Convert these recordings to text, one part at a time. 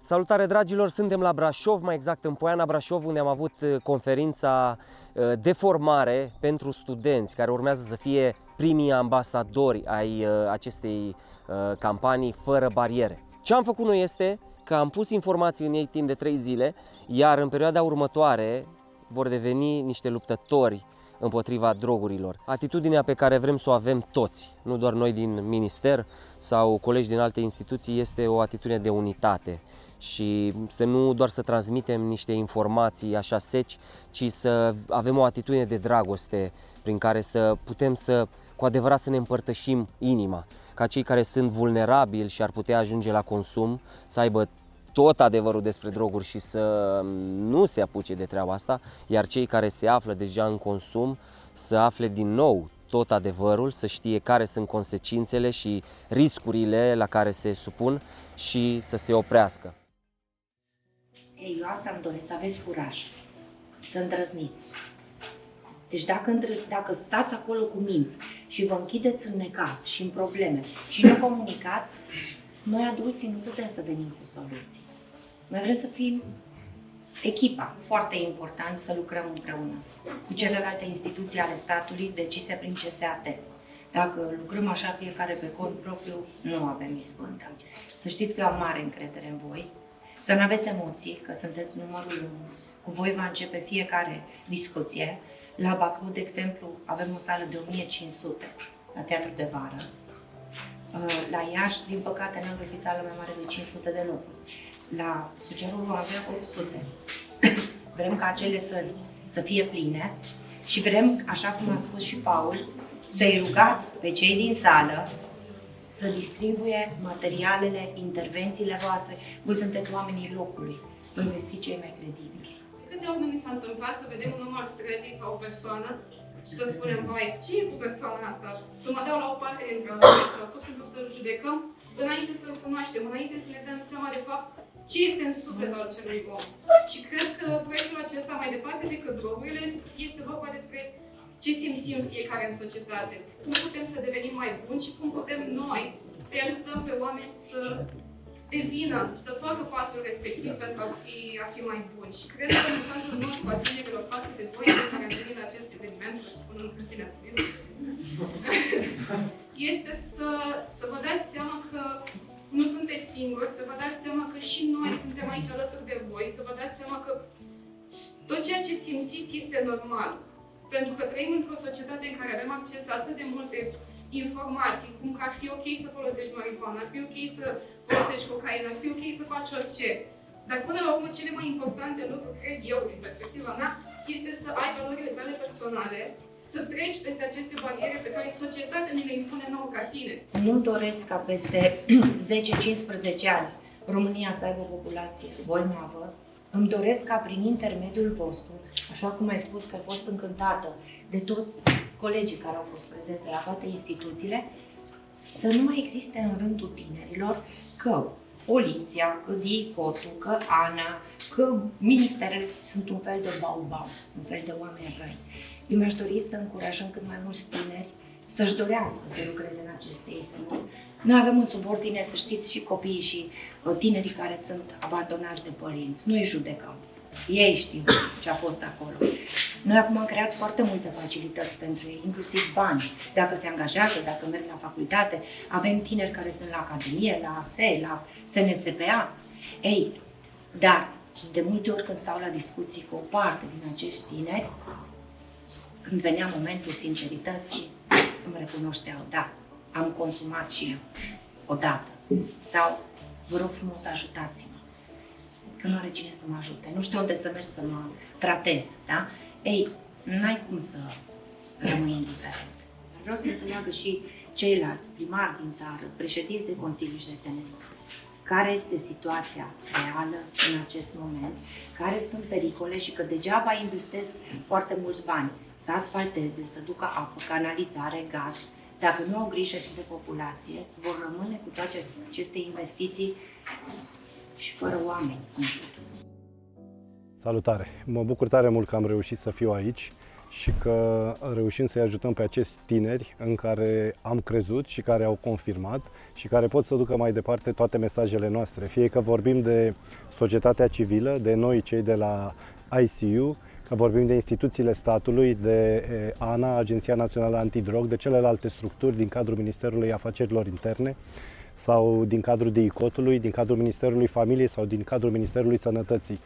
Salutare dragilor, suntem la Brașov, mai exact în Poiana Brașov, unde am avut conferința de formare pentru studenți care urmează să fie primii ambasadori ai acestei campanii fără bariere. Ce am făcut noi este că am pus informații în ei timp de 3 zile, iar în perioada următoare vor deveni niște luptători împotriva drogurilor. Atitudinea pe care vrem să o avem toți, nu doar noi din minister sau colegi din alte instituții, este o atitudine de unitate și să nu doar să transmitem niște informații așa seci, ci să avem o atitudine de dragoste prin care să putem cu adevărat să ne împărtășim inima, ca cei care sunt vulnerabili și ar putea ajunge la consum să aibă tot adevărul despre droguri și să nu se apuce de treaba asta, iar cei care se află deja în consum să afle din nou tot adevărul, să știe care sunt consecințele și riscurile la care se supun și să se oprească. Ei, eu asta îmi doresc, să aveți curaj, să îndrăzniți. Deci dacă stați acolo cu minți și vă închideți în necaz și în probleme și nu comunicați, noi adulții nu putem să venim cu soluții. Noi vrem să fim echipa, foarte important să lucrăm împreună cu celelalte instituții ale statului decise prin CSAT. Dacă lucrăm așa fiecare pe cont propriu, nu avem izbândă. Să știți că eu am mare încredere în voi, să nu aveți emoții, că sunteți numărul 1. Cu voi va începe fiecare discuție. La Bacău, de exemplu, avem o sală de 1500 la Teatru de Vară. La Iași, din păcate, n-am găsit sală mai mare de 500 de locuri. La Suceava vom avea 800. Vrem ca acele săli să fie pline și vrem, așa cum a spus și Paul, să-i rugați pe cei din sală să distribuie materialele, intervențiile voastre. Voi sunteți oamenii locului. Voi veți fi cei mai credibili. Câte ori nu mi s-a întâmplat să vedem un om al străzii sau o persoană și să spunem, vai, ce e cu persoana asta? Să mă dau la o parte dintre noi sau pur și simplu să-l judecăm înainte să-l cunoaștem, înainte să ne dăm seama de fapt ce este în sufletul acelui om. Și cred că proiectul acesta, mai departe decât drogurile, este vorba despre ce simțim fiecare în societate, cum putem să devenim mai buni și cum putem noi să-i ajutăm pe oameni să devină, să facă pasul respectiv pentru a fi mai buni. Și cred că mesajul nostru al tinerilor față de voi, care am venit la acest eveniment, vă spun că bine ați venit, este să vă dați seama că nu sunteți singuri, să vă dați seama că și noi suntem aici alături de voi, să vă dați seama că tot ceea ce simțiți este normal. Pentru că trăim într-o societate în care avem acces la atât de multe informații, cum că ar fi ok să folosești marihuana, ar fi ok să folosești cocaină, ar fi ok să faci orice. Dar până la urmă, cele mai importante lucruri, cred eu, din perspectiva mea, este să ai valorile tale personale, să treci peste aceste bariere pe care societatea ni le impune nouă ca tine. Nu-mi doresc ca peste 10-15 ani România să aibă o populație bolnavă. Îmi doresc ca prin intermediul vostru, așa cum ai spus că ai fost încântată de toți colegii care au fost prezenți la toate instituțiile, să nu mai existe în rândul tinerilor că poliția, că DICOT-ul, că ANA, că ministerele sunt un fel de bau-bau, un fel de oameni răi. Eu mi-aș dori să încurajăm cât mai mulți tineri să-și dorească să lucreze în aceste instituții. Noi avem în subordine, să știți, și copiii și tinerii care sunt abandonați de părinți. Nu îi judecăm. Ei știu ce a fost acolo. Noi acum am creat foarte multe facilități pentru ei, inclusiv bani. Dacă se angajează, dacă merg la facultate, avem tineri care sunt la Academie, la ASE, la SNSPA. Ei, dar de multe ori când stau la discuții cu o parte din acești tineri, când venea momentul sincerității, îmi recunoșteau, da, am consumat și eu odată. Sau, vă rog frumos, ajutați-mă. Că nu are cine să mă ajute. Nu știu unde să merg să mă tratez, da? Ei, n-ai cum să rămâi indiferent. Vreau să înțeleagă și ceilalți primari din țară, președinți de Consilii Județene, care este situația reală în acest moment, care sunt pericole și că degeaba investesc foarte mulți bani să asfalteze, să ducă apă, canalizare, gaz. Dacă nu au grijă și de populație, vor rămâne cu toate aceste investiții și fără oameni în jur. Salutare! Mă bucur tare mult că am reușit să fiu aici. și că reușim să-i ajutăm pe acești tineri în care am crezut și care au confirmat și care pot să ducă mai departe toate mesajele noastre. Fie că vorbim de societatea civilă, de noi cei de la ICU, că vorbim de instituțiile statului, de ANA, Agenția Națională Antidrog, de celelalte structuri din cadrul Ministerului Afacerilor Interne sau din cadrul DICOT-ului, din cadrul Ministerului Familiei sau din cadrul Ministerului Sănătății.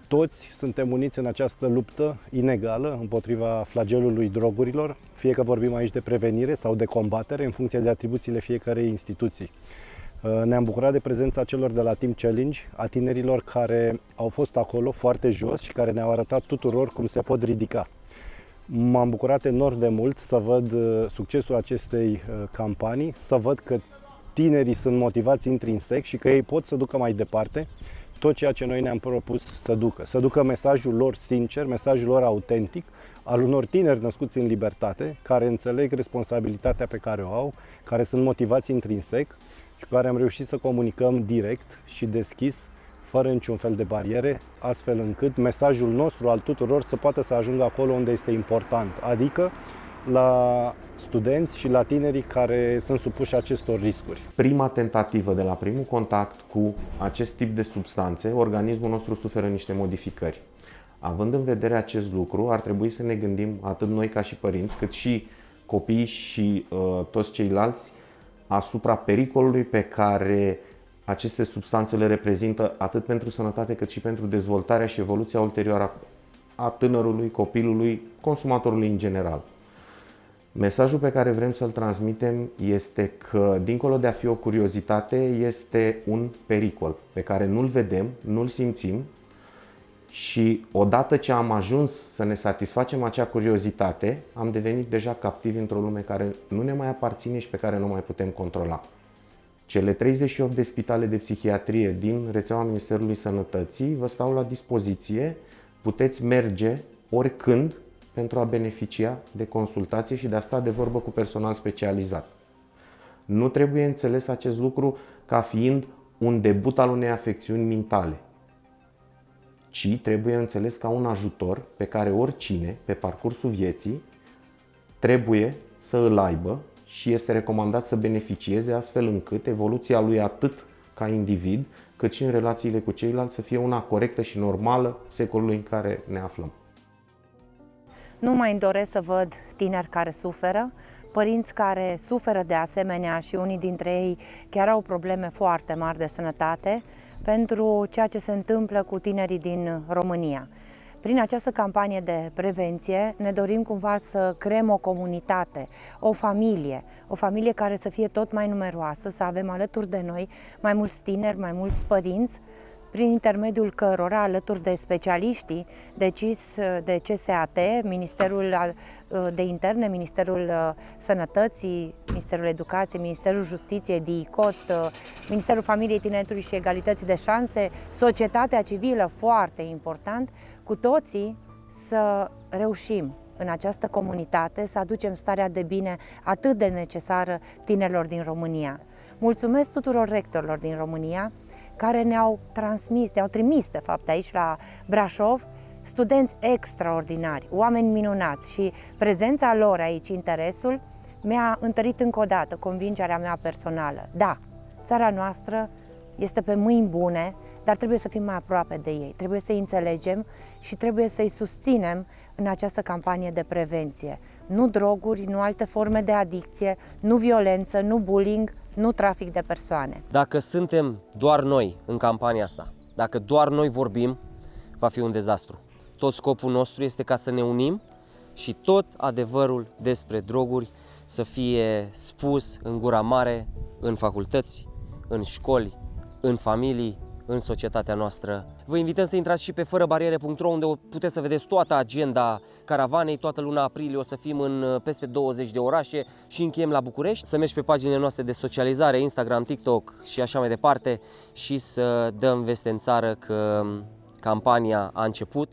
Toți suntem uniți în această luptă inegală împotriva flagelului drogurilor, fie că vorbim aici de prevenire sau de combatere, în funcție de atribuțiile fiecarei instituții. Ne-am bucurat de prezența celor de la Team Challenge, a tinerilor care au fost acolo foarte jos și care ne-au arătat tuturor cum se pot ridica. M-am bucurat enorm de mult să văd succesul acestei campanii, să văd că tinerii sunt motivați intrinsec și că ei pot să ducă mai departe tot ceea ce noi ne-am propus să ducă mesajul lor sincer, mesajul lor autentic, al unor tineri născuți în libertate, care înțeleg responsabilitatea pe care o au, care sunt motivați intrinsec și cu care am reușit să comunicăm direct și deschis, fără niciun fel de bariere, astfel încât mesajul nostru al tuturor să poată să ajungă acolo unde este important, adică la studenți și la tinerii care sunt supuși acestor riscuri. Prima tentativă, de la primul contact cu acest tip de substanțe, organismul nostru suferă niște modificări. Având în vedere acest lucru, ar trebui să ne gândim, atât noi ca și părinți, cât și copiii și toți ceilalți, asupra pericolului pe care aceste substanțe le reprezintă atât pentru sănătate, cât și pentru dezvoltarea și evoluția ulterioară a tânărului, copilului, consumatorului în general. Mesajul pe care vrem să-l transmitem este că, dincolo de a fi o curiozitate, este un pericol pe care nu-l vedem, nu-l simțim și odată ce am ajuns să ne satisfacem acea curiozitate, am devenit deja captivi într-o lume care nu ne mai aparține și pe care nu mai putem controla. Cele 38 de spitale de psihiatrie din rețeaua Ministerului Sănătății vă stau la dispoziție, puteți merge oricând pentru a beneficia de consultație și de a sta de vorbă cu personal specializat. Nu trebuie înțeles acest lucru ca fiind un debut al unei afecțiuni mentale, ci trebuie înțeles ca un ajutor pe care oricine, pe parcursul vieții, trebuie să îl aibă și este recomandat să beneficieze, astfel încât evoluția lui atât ca individ, cât și în relațiile cu ceilalți să fie una corectă și normală secolului în care ne aflăm. Nu mai îmi doresc să văd tineri care suferă, părinți care suferă de asemenea și unii dintre ei chiar au probleme foarte mari de sănătate pentru ceea ce se întâmplă cu tinerii din România. Prin această campanie de prevenție ne dorim cumva să creăm o comunitate, o familie care să fie tot mai numeroasă, să avem alături de noi mai mulți tineri, mai mulți părinți, prin intermediul cărora, alături de specialiștii decis de CSAT, Ministerul de Interne, Ministerul Sănătății, Ministerul Educației, Ministerul Justiției, DICOT, Ministerul Familiei, Tineretului și Egalității de Șanse, societatea civilă, foarte important, cu toții să reușim în această comunitate să aducem starea de bine atât de necesară tinerilor din România. Mulțumesc tuturor rectorilor din România care ne-au trimis de fapt aici la Brașov studenți extraordinari, oameni minunați și prezența lor aici, interesul, mi-a întărit încă o dată convingerea mea personală. Da, țara noastră este pe mâini bune, dar trebuie să fim mai aproape de ei, trebuie să-i înțelegem și trebuie să-i susținem în această campanie de prevenție. Nu droguri, nu alte forme de adicție, nu violență, nu bullying, nu trafic de persoane. Dacă suntem doar noi în campania asta, dacă doar noi vorbim, va fi un dezastru. Tot scopul nostru este ca să ne unim și tot adevărul despre droguri să fie spus în gura mare, în facultăți, în școli, în familii, în societatea noastră. Vă invităm să intrați și pe fărăbariere.ro, unde puteți să vedeți toată agenda caravanei. Toată luna aprilie o să fim în peste 20 de orașe și încheiem la București. Să mergi pe paginile noastre de socializare, Instagram, TikTok și așa mai departe și să dăm veste în țară că campania a început